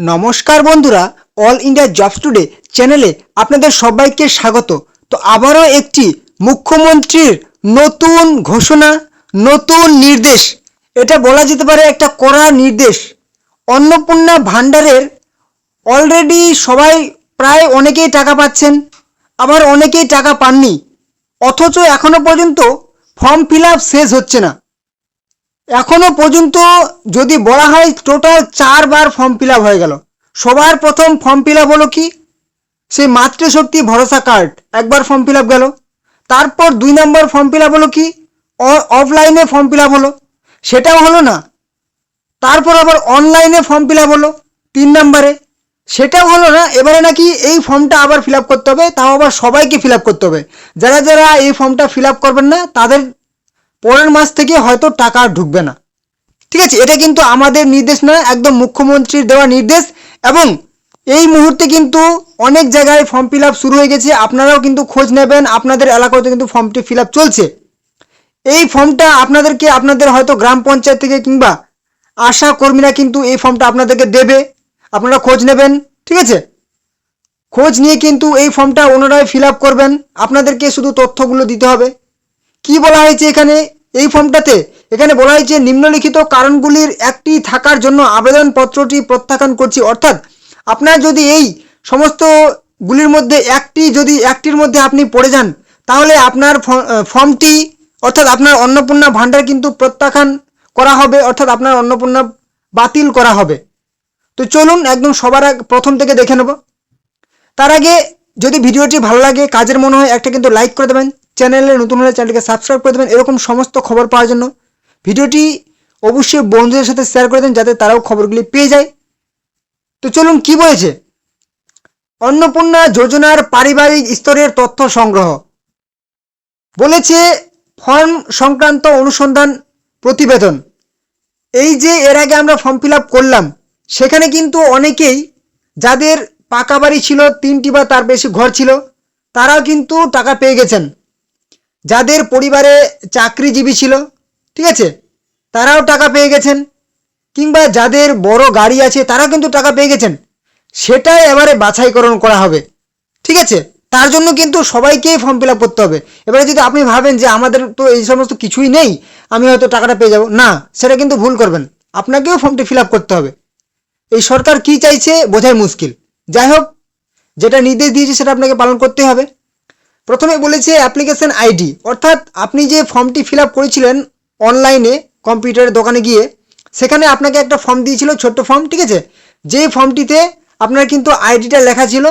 নমস্কার বন্ধুরা, all India jobs today চ্যানেলে আপনাদের সবাইকে স্বাগত। তো আবারও একটি মুখ্যমন্ত্রীর নতুন ঘোষণা, নতুন নির্দেশ, এটা বলা যেতে পারে একটা কড়া নির্দেশ। অন্নপূর্ণা ভাণ্ডারের অলরেডি সবাই প্রায় অনেকেই টাকা পাচ্ছেন, আবার অনেকেই টাকা পাননি, অথচ এখনো পর্যন্ত ফর্ম ফিল আপ শেষ হচ্ছে না। এখনো পর্যন্ত যদি বলা হয় টোটাল 4বার ফর্ম ফিল আপ হয়ে গেল। সবার প্রথম ফর্ম ফিল আপ হলো কি, সেই মাতৃশক্তি ভরসা কার্ড, একবার ফর্ম ফিল আপ গেল। তারপর 2 নম্বর ফর্ম ফিল আপ হলো কি, অফলাইনে ফর্ম ফিল আপ হলো, সেটাও হলো না। তারপর আবার অনলাইনে ফর্ম ফিল আপ হলো 3 নম্বরে, সেটাও হলো না। এবারে নাকি এই ফর্মটা আবার ফিল আপ করতে হবে, তাও আবার সবাইকে ফিল আপ করতে হবে। যারা যারা এই ফর্মটা ফিল আপ করবেন না তাদের পরের মাস থেকে হয়তো টাকা ঢুকবে না। ঠিক আছে, এটা কিন্তু আমাদের নির্দেশ নয়, একদম মুখ্যমন্ত্রীর দেওয়া নির্দেশ। এবং এই মুহূর্তে কিন্তু অনেক জায়গায় ফর্ম ফিল আপ শুরু হয়ে গেছে। আপনারাও কিন্তু খোঁজ নেবেন, আপনাদের এলাকাতে কিন্তু ফর্মটি ফিল আপ চলছে। এই ফর্মটা আপনাদেরকে আপনাদের হয়তো গ্রাম পঞ্চায়েত থেকে কিংবা আশা কর্মীরা কিন্তু এই ফর্মটা আপনাদেরকে দেবে, আপনারা খোঁজ নেবেন। ঠিক আছে, খোঁজ নিয়ে কিন্তু এই ফর্মটা ওনারাই ফিল আপ করবেন, আপনাদেরকে শুধু তথ্যগুলো দিতে হবে। কি বলা হয়েছে এখানে এই ফর্মটাতে, এখানে বলা হয়েছে নিম্নলিখিত কারণগুলির একটি থাকার জন্য আবেদনপত্রটি প্রত্যাখ্যান করছি। অর্থাৎ আপনার যদি এই সমস্ত গুলির মধ্যে একটির মধ্যে আপনি পড়ে যান, তাহলে আপনার ফর্মটি অর্থাৎ আপনার অন্নপূর্ণা ভাণ্ডার কিন্তু প্রত্যাখ্যান করা হবে, অর্থাৎ আপনার অন্নপূর্ণা বাতিল করা হবে। তো চলুন একদম সবার প্রথম থেকে দেখে নেব। তার আগে যদি ভিডিওটি ভালো লাগে, কাজের মনে হয়, একটা কিন্তু লাইক করে দেবেন। চ্যানেলে নতুন হলে চ্যানেলটিকে সাবস্ক্রাইব করে দেবেন এরকম সমস্ত খবর পাওয়ার জন্য। ভিডিওটি অবশ্যই বন্ধুদের সাথে শেয়ার করে দেন যাতে তারাও খবরগুলি পেয়ে যায়। তো চলুন কি বলেছে, অন্নপূর্ণা যোজনার পারিবারিক স্তরের তথ্য সংগ্রহ বলেছে। ফর্ম সংক্রান্ত অনুসন্ধান প্রতিবেদন, এই যে এর আগে আমরা ফর্ম ফিল আপ করলাম, সেখানে কিন্তু অনেকেই যাদের পাকা বাড়ি ছিল, 3টি বা তার বেশি ঘর ছিল, তারাও কিন্তু টাকা পেয়ে গেছেন। যাদের পরিবারে চাকরিজীবী ছিল, ঠিক আছে, তারাও টাকা পেয়ে গেছেন। কিংবা যাদের বড় গাড়ি আছে তারাও কিন্তু টাকা পেয়ে গেছেন। সেটাই এবারে বাছাইকরণ করা হবে। ঠিক আছে, তার জন্য কিন্তু সবাইকেই ফর্ম ফিল আপ করতে হবে। এবারে যদি আপনি ভাবেন যে আমাদের তো এই সমস্ত কিছুই নেই, আমি হয়তো টাকাটা পেয়ে যাব, না, সেটা কিন্তু ভুল করবেন। আপনাকেও ফর্মটি ফিল আপ করতে হবে। এই সরকার কি চাইছে বোঝাই মুশকিল। যাই হোক, যেটা নির্দেশ দিয়েছে সেটা আপনাকে পালন করতে হবে। প্রথমে বলেছে অ্যাপ্লিকেশন আইডি, অর্থাৎ আপনি যে ফর্মটি ফিল আপ করেছিলেন অনলাইনে কম্পিউটারের দোকানে গিয়ে, সেখানে আপনাকে একটা ফর্ম দিয়েছিল, ছোট্ট ফর্ম, ঠিক আছে, যে ফর্মটিতে আপনার কিন্তু আইডিটা লেখা ছিল,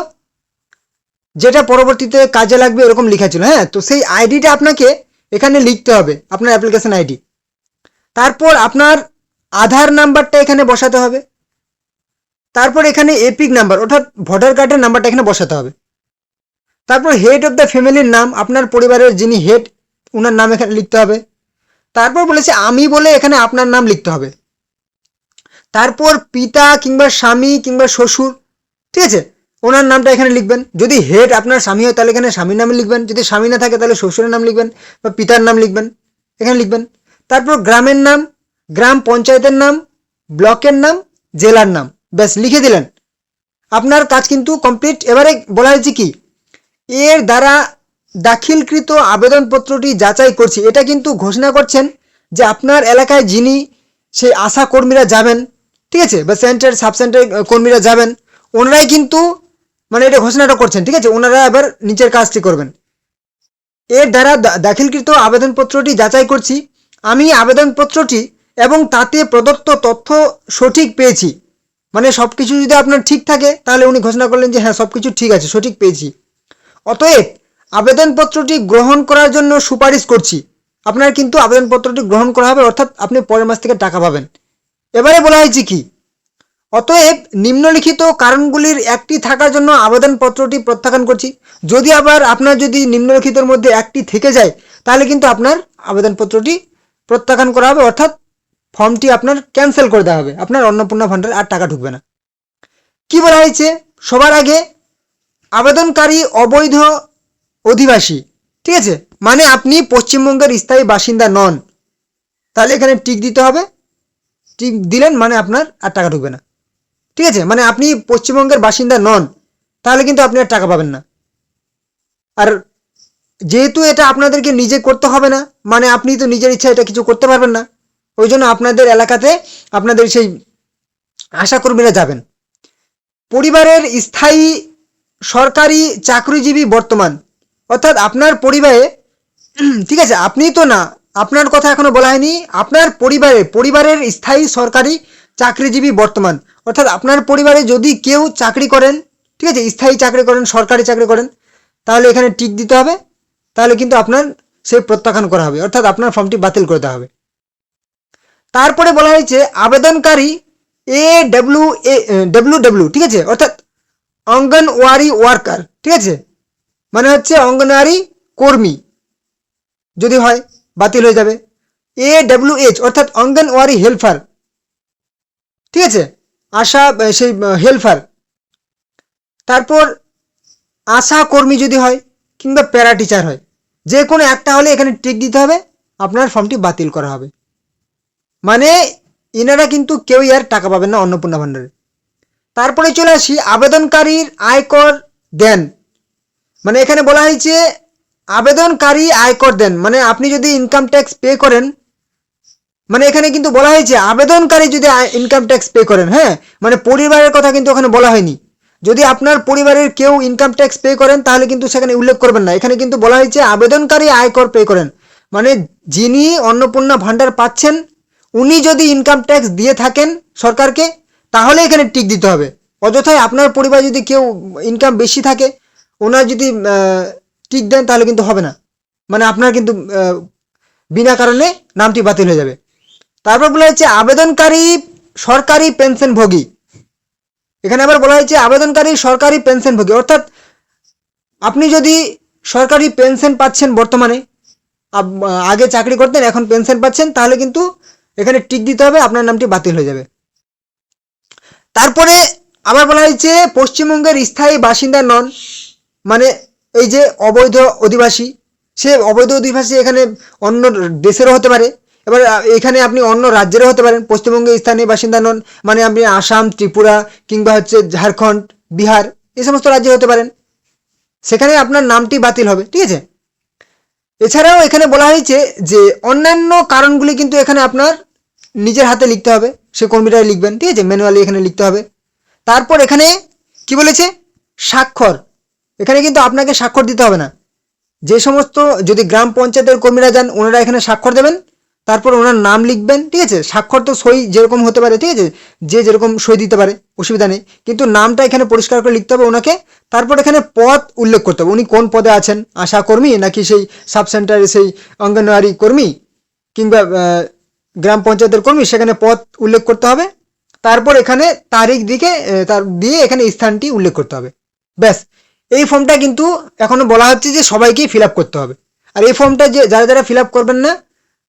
যেটা পরবর্তীতে কাজে লাগবে এরকম লেখা ছিল। হ্যাঁ, তো সেই আইডিটা আপনাকে এখানে লিখতে হবে, আপনার অ্যাপ্লিকেশন আইডি। তারপর আপনার আধার নাম্বারটা এখানে বসাতে হবে। তারপর এখানে এপিক নাম্বার অর্থাৎ ভোটার কার্ডের নাম্বারটা এখানে বসাতে হবে। তারপর হেড অফ দ্য ফ্যামিলির নাম, আপনার পরিবারের যিনি হেড ওনার নাম এখানে লিখতে হবে। তারপর বলেছে আমি বলে এখানে আপনার নাম লিখতে হবে। তারপর পিতা কিংবা স্বামী কিংবা শ্বশুর, ঠিক আছে, ওনার নামটা এখানে লিখবেন। যদি হেড আপনার স্বামী হয় তাহলে এখানে স্বামীর নামে লিখবেন, যদি স্বামী না থাকে তাহলে শ্বশুরের নাম লিখবেন বা পিতার নাম লিখবেন, এখানে লিখবেন। তারপর গ্রামের নাম, গ্রাম পঞ্চায়েতের নাম, ব্লকের নাম, জেলার নাম, ব্যাস লিখে দিলেন, আপনার কাজ কিন্তু কমপ্লিট। এবারে বলা হয়েছে কি, এর দ্বারা দাখিলকৃত আবেদনপত্রটি যাচাই করছি। এটা কিন্তু ঘোষণা করছেন যে আপনার এলাকায় যিনি সেই আশা কর্মীরা যাবেন, ঠিক আছে, বা সেন্টার সাব সেন্টার কর্মীরা যাবেন, ওনারাই কিন্তু মানে এটা ঘোষণাটা করছেন। ঠিক আছে, ওনারা এবার নিচের কাজটি করবেন। এর দ্বারা দাখিলকৃত আবেদনপত্রটি যাচাই করছি, আমি আবেদনপত্রটি এবং তাতে প্রদত্ত তথ্য সঠিক পেয়েছি। মানে সব কিছু যদি আপনার ঠিক থাকে তাহলে উনি ঘোষণা করলেন যে হ্যাঁ সব কিছু ঠিক আছে, সঠিক পেয়েছি। অতএব আবেদনপত্রটি গ্রহণ করার জন্য সুপারিশ করছি। আপনার কিন্তু আবেদনপত্রটি গ্রহণ করা হবে, অর্থাৎ আপনি পরের মাস থেকে টাকা পাবেন। এবারে বলা হয়েছে কি, অতএব নিম্নলিখিত কারণগুলির একটি থাকার জন্য আবেদনপত্রটি প্রত্যাখ্যান করছি। যদি আবার আপনার যদি নিম্নলিখিতের মধ্যে একটি থেকে যায় তাহলে কিন্তু আপনার আবেদনপত্রটি প্রত্যাখ্যান করা হবে, অর্থাৎ ফর্মটি আপনার ক্যান্সেল করে দেওয়া হবে, আপনার অন্নপূর্ণা ভাণ্ডারে আর টাকা ঢুকবে না। কি বলা হয়েছে, সবার আগে আবেদনকারী অবৈধ অধিবাসী, ঠিক আছে, মানে আপনি পশ্চিমবঙ্গের স্থায়ী বাসিন্দা নন, তাহলে এখানে টিক দিতে হবে। টিক দিলেন মানে আপনার আর টাকা ঢুকবে না। ঠিক আছে, মানে আপনি পশ্চিমবঙ্গের বাসিন্দা নন, তাহলে কিন্তু আপনি আর টাকা পাবেন না। আর যেহেতু এটা আপনাদেরকে নিজে করতে হবে না, মানে আপনি তো নিজের ইচ্ছা এটা কিছু করতে পারবেন না, ওই জন্য আপনাদের এলাকাতে আপনাদের সেই আশাকর্মীরা যাবেন। পরিবারের স্থায়ী সরকারি চাকরিজীবী বর্তমান, অর্থাৎ আপনার পরিবারে ঠিক আছে, আপনি তো না, আপনার কথা এখনো বলা হয়নি, আপনার পরিবারের স্থায়ী সরকারি চাকরিজীবী বর্তমান, অর্থাৎ আপনার পরিবারে যদি কেউ চাকরি করেন, ঠিক আছে, স্থায়ী চাকরি করেন, সরকারি চাকরি করেন, তাহলে এখানে টিক দিতে হবে, তাহলে কিন্তু আপনার সেই প্রত্যাখ্যান করা হবে, অর্থাৎ আপনার ফর্মটি বাতিল করে দেওয়া হবে। তারপরে বলা হয়েছে আবেদনকারী ডাব্লিউ, ঠিক আছে, অর্থাৎ অঙ্গনওয়াড়ি ওয়ার্কার, ঠিক আছে, মানে হচ্ছে অঙ্গনওয়াড়ি কর্মী যদি হয় বাতিল হয়ে যাবে। AWH অর্থাৎ অঙ্গনওয়াড়ি হেল্পার, ঠিক আছে, আশা সেই হেল্পার। তারপর আশা কর্মী যদি হয় কিংবা প্যারা টিচার হয়, যে কোনো একটা হলে এখানে টিক দিতে হবে, আপনার ফর্মটি বাতিল করা হবে। মানে এনারা কিন্তু কেউই আর টাকা পাবেন না অন্নপূর্ণা ভাণ্ডারে। তারপরে চলে আসি আবেদনকারীর আয়কর দেন, মানে এখানে বলা হয়েছে আবেদনকারী আয়কর দেন, মানে আপনি যদি ইনকাম ট্যাক্স পে করেন, মানে এখানে কিন্তু বলা হয়েছে আবেদনকারী যদি ইনকাম ট্যাক্স পে করেন, হ্যাঁ, মানে পরিবারের কথা কিন্তু ওখানে বলা হয়নি। যদি আপনার পরিবারের কেউ ইনকাম ট্যাক্স পে করেন তাহলে কিন্তু সেখানে উল্লেখ করবেন না, এখানে কিন্তু বলা হয়েছে আবেদনকারী আয়কর পে করেন, মানে যিনি অন্নপূর্ণা ভাণ্ডার পাচ্ছেন উনি যদি ইনকাম ট্যাক্স দিয়ে থাকেন সরকারকে, তাহলে এখানে টিক দিতে হবে। অযথায় আপনার পরিবার যদি কেউ ইনকাম বেশি থাকে, ওনার যদি টিক দেন তাহলে কিন্তু হবে না, মানে আপনার কিন্তু বিনা কারণে নামটি বাতিল হয়ে যাবে। তারপর বলা হয়েছে আবেদনকারী সরকারি পেনশনভোগী, এখানে আবার বলা হয়েছে আবেদনকারী সরকারি পেনশনভোগী, অর্থাৎ আপনি যদি সরকারি পেনশন পাচ্ছেন বর্তমানে, আগে চাকরি করতেন এখন পেনশন পাচ্ছেন, তাহলে কিন্তু এখানে টিক দিতে হবে, আপনার নামটি বাতিল হয়ে যাবে। তারপরে আবার বলা হয়েছে পশ্চিমবঙ্গের স্থায়ী বাসিন্দা নন, মানে এই যে অবৈধ অধিবাসী, সে অবৈধ অধিবাসী এখানে অন্য দেশেরও হতে পারে, এবার এখানে আপনি অন্য রাজ্যেরও হতে পারেন, পশ্চিমবঙ্গের স্থানীয় বাসিন্দা নন মানে আপনি আসাম, ত্রিপুরা কিংবা হচ্ছে ঝাড়খণ্ড, বিহার এই সমস্ত রাজ্যে হতে পারেন, সেখানে আপনার নামটি বাতিল হবে, ঠিক আছে। এছাড়াও এখানে বলা হয়েছে যে অন্যান্য কারণগুলি কিন্তু এখানে আপনার নিজের হাতে লিখতে হবে, সে কর্মীরাই লিখবেন, ঠিক আছে, ম্যানুয়ালি এখানে লিখতে হবে। তারপর এখানে কি বলেছে স্বাক্ষর, এখানে কিন্তু আপনাকে স্বাক্ষর দিতে হবে না, যে সমস্ত যদি গ্রাম পঞ্চায়েতের কর্মীরা যান ওনারা এখানে স্বাক্ষর দেবেন, তারপর ওনার নাম লিখবেন, ঠিক আছে, স্বাক্ষর তো সই যেরকম হতে পারে, ঠিক আছে, যে যেরকম সই দিতে পারে অসুবিধা নেই, কিন্তু নামটা এখানে পরিষ্কার করে লিখতে হবে ওনাকে। তারপর এখানে পদ উল্লেখ করতে হবে, উনি কোন পদে আছেন, আশা কর্মী নাকি সেই সাব সেন্টারে সেই অঙ্গনওয়াড়ি কর্মী কিংবা গ্রাম পঞ্চায়েতের কর্মী, সেখানে পদ উল্লেখ করতে হবে। তারপর এখানে তারিখ দিয়ে এখানে স্থানটি উল্লেখ করতে হবে, ব্যাস। এই ফর্মটা কিন্তু এখনো বলা হচ্ছে যে সবাইকেই ফিল আপ করতে হবে, আর এই ফর্মটা যে যারা ফিল আপ করবেন না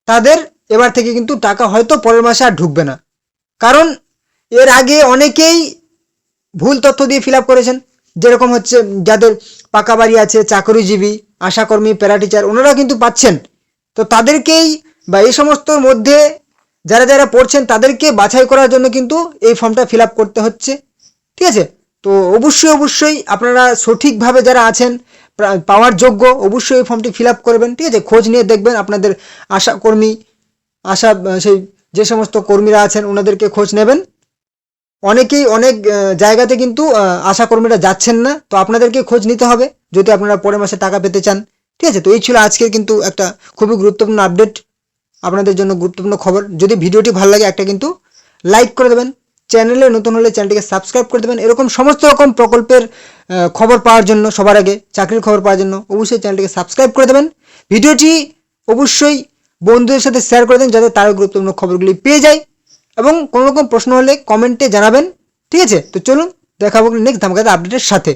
তাদের এবার থেকে কিন্তু টাকা হয়তো পরের মাসে আর ঢুকবে না, কারণ এর আগে অনেকেই ভুল তথ্য দিয়ে ফিল আপ করেছেন, যেরকম হচ্ছে যাদের পাকা বাড়ি আছে, চাকরিজীবী, আশাকর্মী, প্যারা টিচার, ওনারা কিন্তু পাচ্ছেন, তো তাদেরকেই বা এই সমস্তর মধ্যে যারা পড়ছেন তাদেরকে বাছাই করার জন্য কিন্তু এই ফর্মটা ফিল আপ করতে হচ্ছে, ঠিক আছে। তো অবশ্যই আপনারা সঠিকভাবে যারা আছেন পাওয়ার যোগ্য অবশ্যই এই ফর্মটি ফিল আপ করবেন, ঠিক আছে, খোঁজ নিয়ে দেখবেন আপনাদের আশাকর্মী সেই যে সমস্ত কর্মীরা আছেন ওনাদেরকে খোঁজ নেবেন, অনেকেই অনেক জায়গাতে কিন্তু আশাকর্মীরা যাচ্ছেন না, তো আপনাদেরকে খোঁজ নিতে হবে যদি আপনারা পরের মাসে টাকা পেতে চান, ঠিক আছে। তো এই ছিল আজকের কিন্তু একটা খুবই গুরুত্বপূর্ণ আপডেট, আপনাদের জন্য গুরুত্বপূর্ণ খবর। যদি ভিডিওটি ভালো লাগে একটা কিন্তু লাইক করে দেবেন, চ্যানেলে নতুন হলে চ্যানেলটিকে সাবস্ক্রাইব করে দেবেন, এরকম সমস্ত রকম প্রকল্পের খবর পাওয়ার জন্য, সবার আগে চাকরির খবর পাওয়ার জন্য অবশ্যই চ্যানেলটিকে সাবস্ক্রাইব করে দেবেন। ভিডিওটি অবশ্যই বন্ধুদের সাথে শেয়ার করে দেন যাতে তারা গুরুত্বপূর্ণ খবরগুলি পেয়ে যায়, এবং কোনো রকম প্রশ্ন হলে কমেন্টে জানাবেন, ঠিক আছে। তো চলুন দেখাবো নেক্সট ধামাকাদার আপডেটের সাথে।